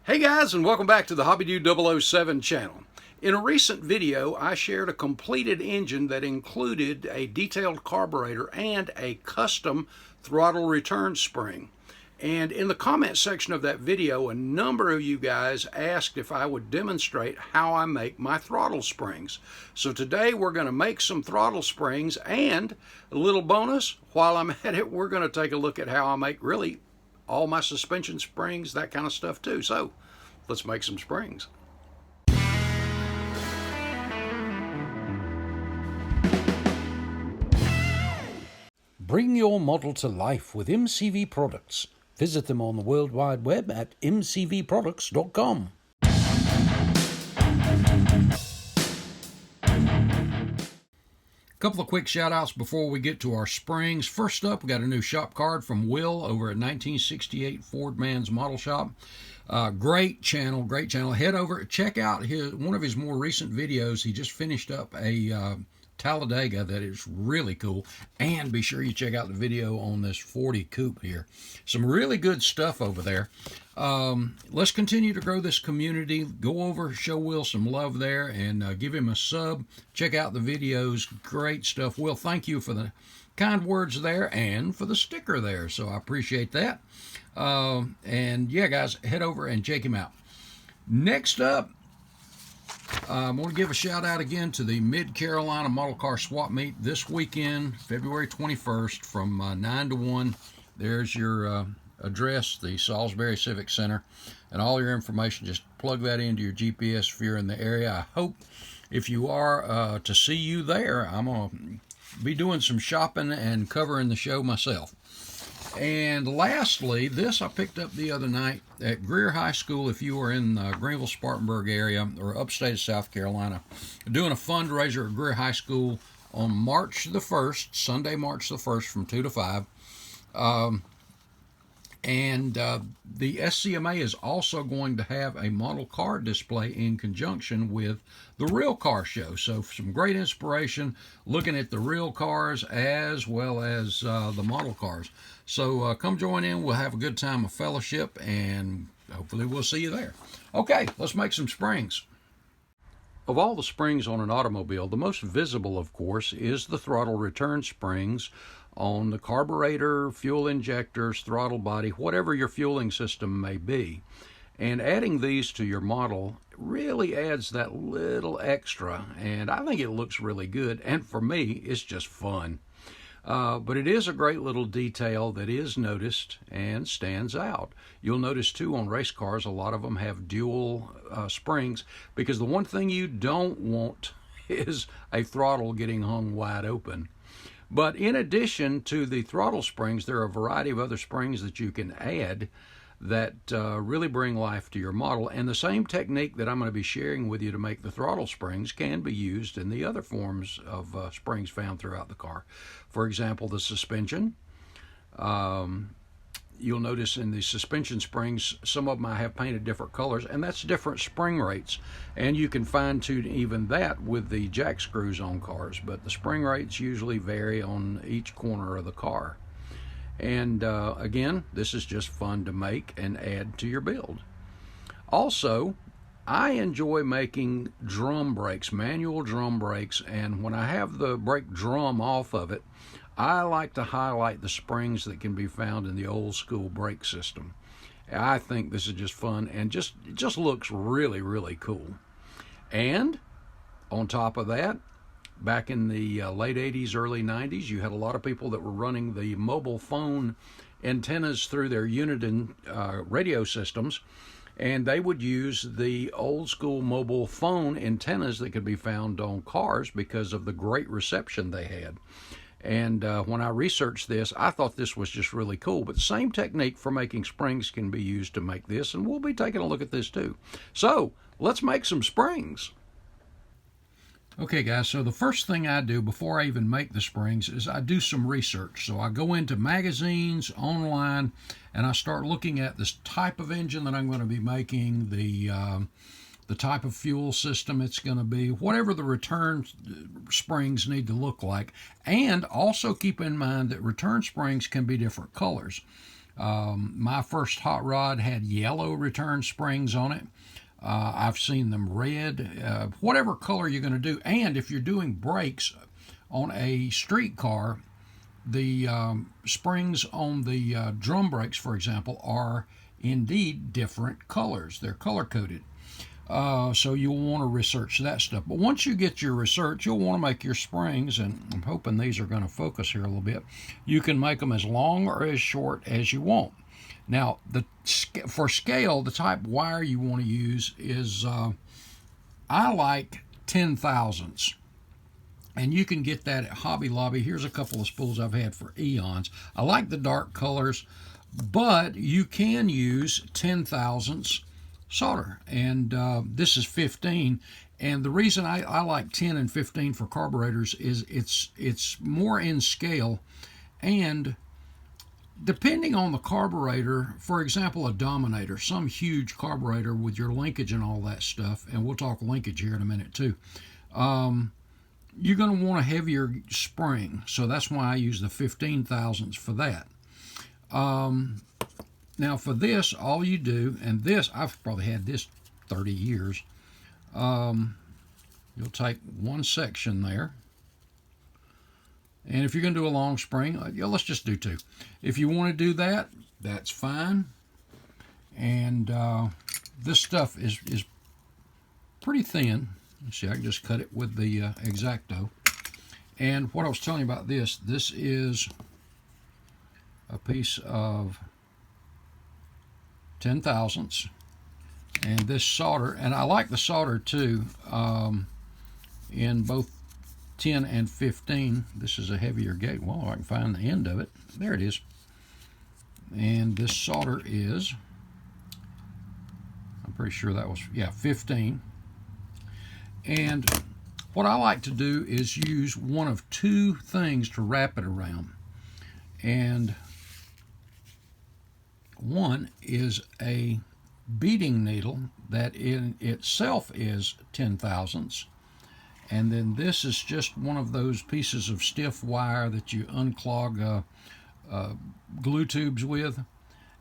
Hey guys, and welcome back to the HobbyDude 007 channel. In a recent video, I shared a completed engine that included a detailed carburetor and a custom throttle return spring. And in the comment section of that video, a number of you guys asked if I would demonstrate how I make my throttle springs. So today we're going to make some throttle springs, and a little bonus, while I'm at it, we're going to take a look at how I make really all my suspension springs, that kind of stuff too. So let's make some springs. Bring your model to life with MCV products. Visit them on the World Wide Web at mcvproducts.com. A couple of quick shout outs before we get to our springs. First up, we got a new shop card from Will over at 1968 Ford Man's Model Shop. Great channel, great channel. Head over, check out one of his more recent videos. He just finished up a Talladega that is really cool, and be sure you check out the video on this 40 coupe here. Some really good stuff over there. Let's continue to grow this community. Go over, show Will some love there, and give him a sub. Check out the videos. Great stuff. Will, thank you for the kind words there and for the sticker there, so I appreciate that. And yeah, guys, head over and check him out. Next up, I want to give a shout out again to the Mid-Carolina Model Car Swap Meet this weekend, February 21st from 9 to 1. There's your address, the Salisbury Civic Center, and all your information. Just plug that into your GPS if you're in the area. I hope if you are to see you there. I'm going to be doing some shopping and covering the show myself. And lastly, this I picked up the other night at Greer High School. If you are in the Greenville-Spartanburg area or upstate of South Carolina, doing a fundraiser at Greer High School on March the 1st, Sunday, March the 1st from 2 to 5. The SCMA is also going to have a model car display in conjunction with the Real Car Show. So some great inspiration looking at the real cars as well as the model cars. So come join in. We'll have a good time of fellowship, and hopefully we'll see you there. Okay, let's make some springs. Of all the springs on an automobile, the most visible, of course, is the throttle return springs on the carburetor, fuel injectors, throttle body, whatever your fueling system may be. And adding these to your model really adds that little extra, and I think it looks really good, and for me, it's just fun. But it is a great little detail that is noticed and stands out. You'll notice too on race cars, a lot of them have dual springs, because the one thing you don't want is a throttle getting hung wide open. But in addition to the throttle springs, there are a variety of other springs that you can add that really bring life to your model. And the same technique that I'm going to be sharing with you to make the throttle springs can be used in the other forms of springs found throughout the car. For example, the suspension. You'll notice in the suspension springs, some of them I have painted different colors, and that's different spring rates. And you can fine tune even that with the jack screws on cars, but the spring rates usually vary on each corner of the car. And again, this is just fun to make and add to your build. Also, I enjoy making drum brakes, manual drum brakes, and when I have the brake drum off of it, I like to highlight the springs that can be found in the old school brake system. I think this is just fun, and it just looks really, really cool. And on top of that, back in the late 80s, early 90s, you had a lot of people that were running the mobile phone antennas through their Uniden radio systems, and they would use the old school mobile phone antennas that could be found on cars because of the great reception they had. And when I researched this, I thought this was just really cool. But the same technique for making springs can be used to make this, and we'll be taking a look at this too. So let's make some springs. Okay guys, so the first thing I do before I even make the springs is I do some research. So I go into magazines, online, and I start looking at this type of engine that I'm going to be making, the type of fuel system it's going to be, whatever the return springs need to look like. And also keep in mind that return springs can be different colors. My first hot rod had yellow return springs on it. I've seen them red, whatever color you're going to do. And if you're doing brakes on a street car, the springs on the drum brakes, for example, are indeed different colors. They're color coded. So you'll want to research that stuff. But once you get your research, you'll want to make your springs, and I'm hoping these are going to focus here a little bit. You can make them as long or as short as you want. Now, for scale, the type wire you want to use is, I like 10 thousandths. And you can get that at Hobby Lobby. Here's a couple of spools I've had for eons. I like the dark colors, but you can use 10 thousandths solder. And this is 15. And the reason I like 10 and 15 for carburetors is it's more in scale. And depending on the carburetor, for example, a Dominator, some huge carburetor with your linkage and all that stuff, and we'll talk linkage here in a minute too, you're going to want a heavier spring. So that's why I use the 15 thousandths for that. Now for this, all you do, and this, I've probably had this 30 years, you'll take one section there. And if you're going to do a long spring, let's just do two. If you want to do that, that's fine. And this stuff is pretty thin. See, I can just cut it with the X-Acto. And what I was telling you about this is a piece of 10 thousandths. And this solder, and I like the solder too, in both 10 and 15. This is a heavier gauge. Well, I can find the end of it. There it is. And this solder is, I'm pretty sure that was, 15. And what I like to do is use one of two things to wrap it around. And one is a beading needle that in itself is 10 thousandths. And then this is just one of those pieces of stiff wire that you unclog glue tubes with,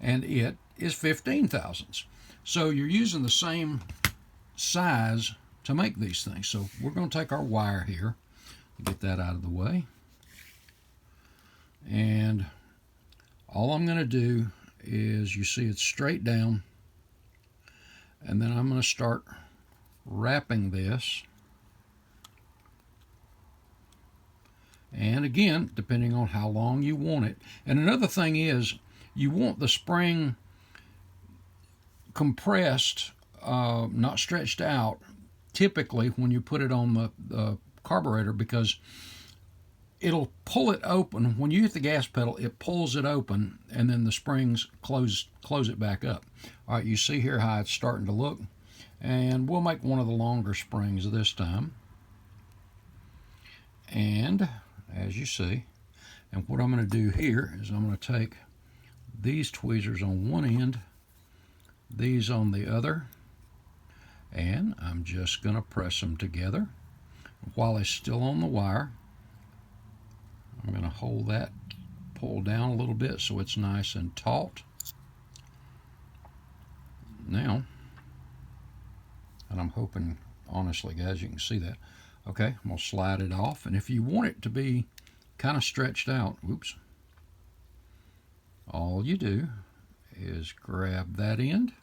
and it is 15 thousandths. So you're using the same size to make these things. So we're going to take our wire here, get that out of the way, and all I'm going to do is, you see it's straight down, and then I'm going to start wrapping this. And again, depending on how long you want it. And another thing is, you want the spring compressed, not stretched out, typically when you put it on the carburetor, because it'll pull it open. When you hit the gas pedal, it pulls it open, and then the springs close it back up. All right, you see here how it's starting to look. And we'll make one of the longer springs this time. And as you see, and what I'm going to do here is I'm going to take these tweezers on one end, these on the other, and I'm just going to press them together while it's still on the wire. I'm going to hold that, pull down a little bit so it's nice and taut. Now, and I'm hoping, honestly guys, you can see that. Okay, I'm going to slide it off, and if you want it to be kind of stretched out, oops, all you do is grab that end,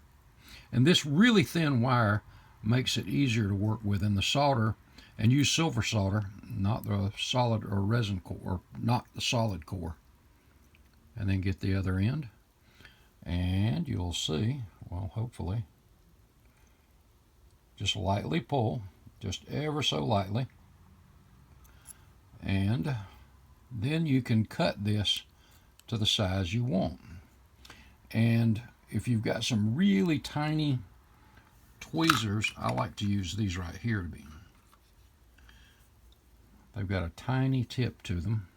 and this really thin wire makes it easier to work with in the solder, and use silver solder, not the solid or resin core, or not the solid core. And then get the other end, and you'll see, well, hopefully, just lightly pull, just ever so lightly, and then you can cut this to the size you want. And if you've got some really tiny tweezers, I like to use these right here to be. They've got a tiny tip to them,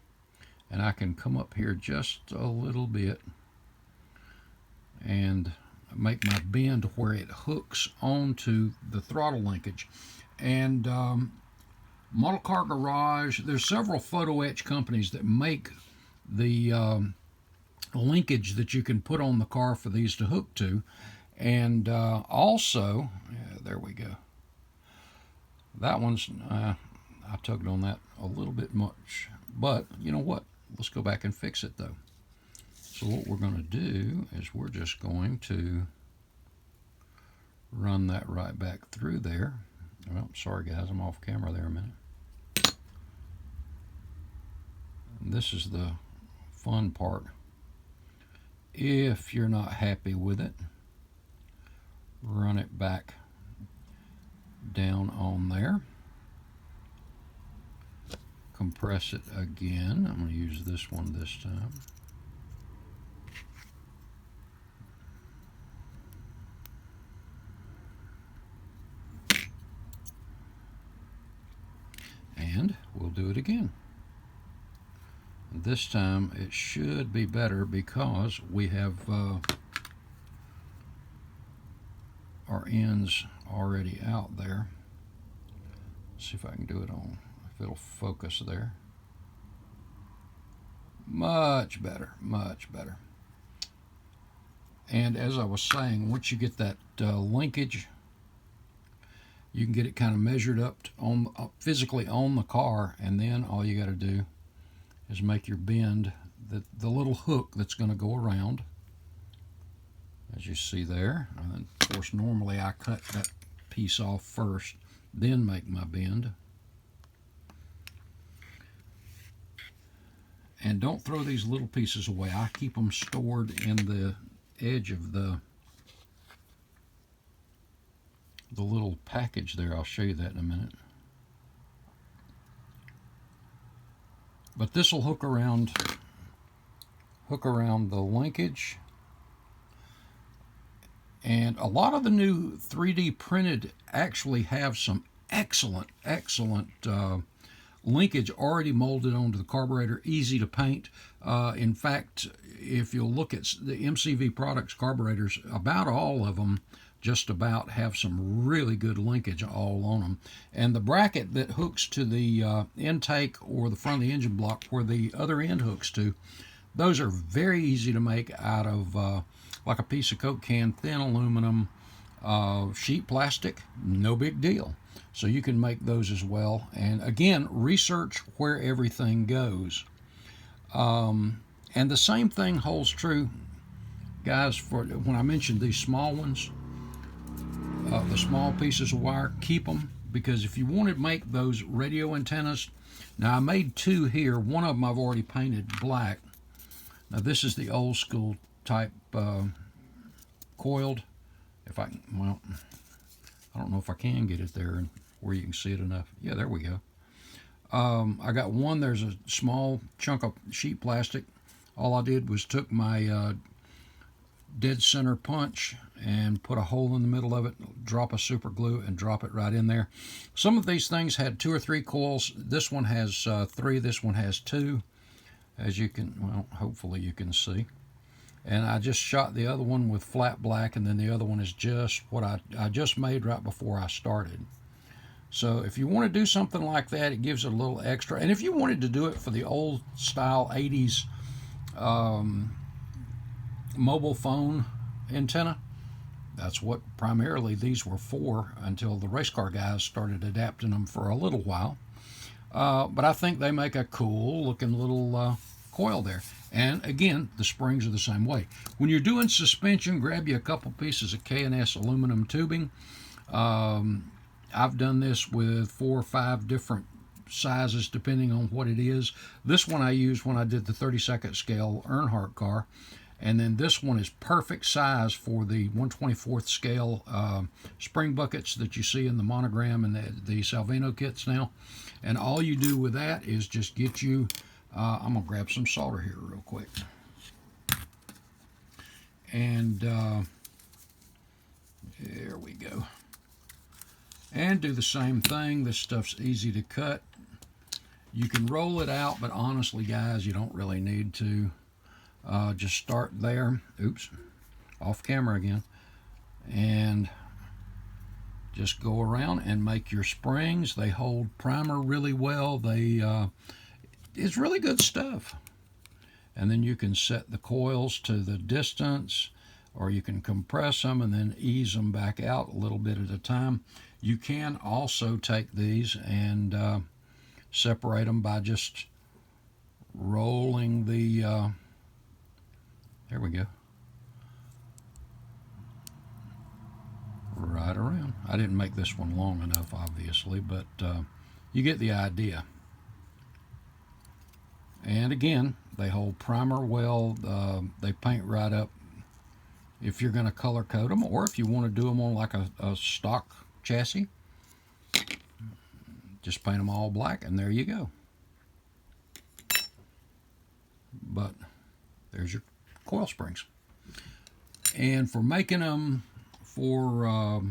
and I can come up here just a little bit and make my bend where it hooks onto the throttle linkage. And Model Car Garage, there's several photo etch companies that make the linkage that you can put on the car for these to hook to. And also, yeah, there we go. That one's, I tugged on that a little bit much. But you know what? Let's go back and fix it though. So what we're going to do is we're just going to run that right back through there. Well, sorry guys, I'm off camera there a minute. And this is the fun part. If you're not happy with it, run it back down on there. Compress it again. I'm going to use this one this time. And we'll do it again. This time it should be better because we have our ends already out there. Let's see if I can do it on, if it'll focus there. Much better, much better. And as I was saying, once you get that linkage, you can get it kind of measured up on physically on the car, and then all you got to do is make your bend, the little hook that's going to go around, as you see there. And then, of course, normally I cut that piece off first, then make my bend. And don't throw these little pieces away. I keep them stored in the edge of the little package there. I'll show you that in a minute. But this will hook around the linkage. And a lot of the new 3D printed actually have some excellent linkage already molded onto the carburetor, easy to paint. In fact, if you'll look at the MCV Products carburetors, about all of them just about have some really good linkage all on them. And the bracket that hooks to the intake or the front of the engine block where the other end hooks to, those are very easy to make out of like a piece of Coke can, thin aluminum, sheet plastic, no big deal. So you can make those as well. And again, research where everything goes. And the same thing holds true, guys, for when I mentioned these small ones, the small pieces of wire, keep them, because if you want to make those radio antennas, now I made two here. One of them I've already painted black. Now this is the old school type coiled. If I, well, I don't know if I can get it there where you can see it enough. Yeah, there we go. I got one, there's a small chunk of sheet plastic. All I did was took my dead center punch and put a hole in the middle of it, drop a super glue and drop it right in there. Some of these things had 2 or 3 coils. This one has 3, this one has 2, as you can, well, hopefully you can see. And I just shot the other one with flat black, and then the other one is just what I just made right before I started. So if you want to do something like that, it gives it a little extra. And if you wanted to do it for the old style 80s mobile phone antenna, that's what primarily these were for until the race car guys started adapting them for a little while. But I think they make a cool looking little coil there. And again, the springs are the same way. When you're doing suspension, grab you a couple pieces of K&S aluminum tubing. I've done this with 4 or 5 different sizes depending on what it is. This one I used when I did the 32nd scale Earnhardt car. And then this one is perfect size for the 1/24th scale spring buckets that you see in the Monogram and the Salvino kits now. And all you do with that is just get you, I'm going to grab some solder here real quick. And there we go. And do the same thing. This stuff's easy to cut. You can roll it out, but honestly, guys, you don't really need to. Just start there. Oops, off camera again. And just go around and make your springs. They hold primer really well. It's really good stuff. and then you can set the coils to the distance, or you can compress them and then ease them back out a little bit at a time. You can also take these and separate them by just rolling the, there we go, right around. I didn't make this one long enough, obviously, but you get the idea. And again, they hold primer well. They paint right up if you're going to color code them, or if you want to do them on like a stock chassis, just paint them all black and there you go. But there's your coil springs. And for making them for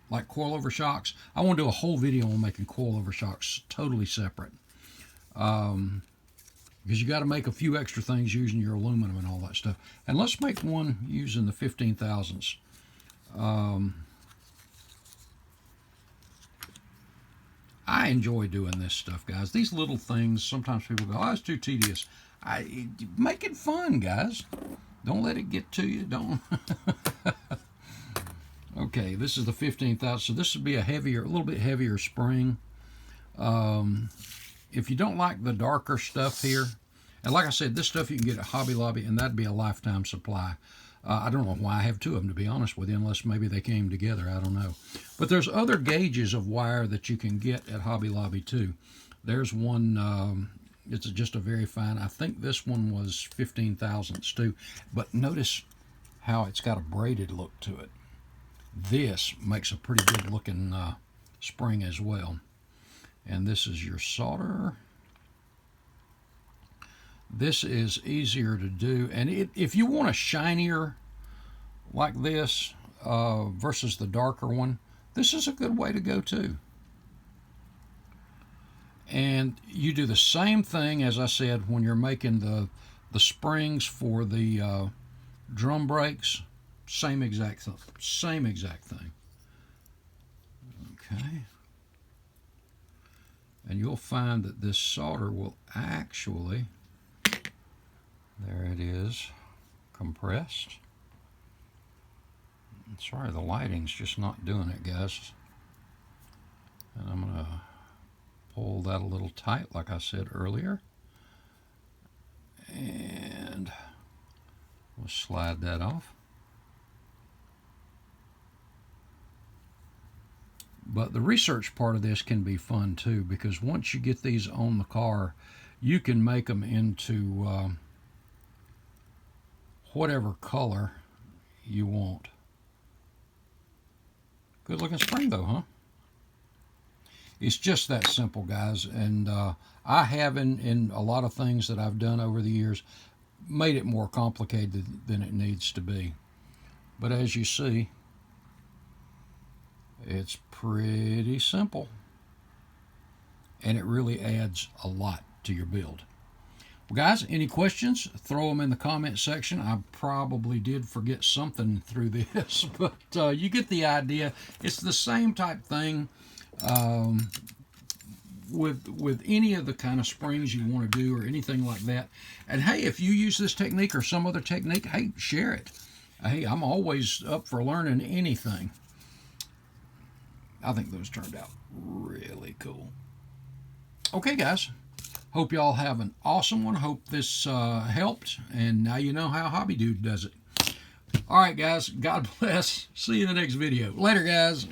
like coilover shocks, I want to do a whole video on making coilover shocks totally separate, because you got to make a few extra things using your aluminum and all that stuff. And let's make one using the 15 thousandths. I enjoy doing this stuff, guys. These little things, sometimes people go, oh, it's too tedious. Make it fun, guys. Don't let it get to you. Don't. Okay, this is the 15,000. So this would be a little bit heavier spring. If you don't like the darker stuff here, and like I said, this stuff you can get at Hobby Lobby, and that'd be a lifetime supply. I don't know why I have two of them, to be honest with you, unless maybe they came together. I don't know. But there's other gauges of wire that you can get at Hobby Lobby too. There's one, it's just a very fine, I think this one was 15 thousandths too. But notice how it's got a braided look to it. This makes a pretty good looking spring as well. And this is your solder. This is easier to do, and if you want a shinier like this versus the darker one, this is a good way to go too. And you do the same thing, as I said, when you're making the springs for the drum brakes. Same exact thing. Same exact thing. Okay. And you'll find that this solder will actually, there it is, compressed. Sorry, the lighting's just not doing it, guys. And I'm going to pull that a little tight, like I said earlier. And we'll slide that off. But the research part of this can be fun too, because once you get these on the car, you can make them into whatever color you want. Good looking spring though, huh? It's just that simple, guys. And I have in a lot of things that I've done over the years made it more complicated than it needs to be. But as you see, it's pretty simple, and it really adds a lot to your build. Well, guys, any questions, throw them in the comment section. I probably did forget something through this, but you get the idea. It's the same type thing with any of the kind of springs you want to do or anything like that. And hey, if you use this technique or some other technique, hey, share it. Hey, I'm always up for learning anything. I think those turned out really cool. Okay, guys. Hope y'all have an awesome one. Hope this helped. And now you know how Hobby Dude does it. All right, guys. God bless. See you in the next video. Later, guys.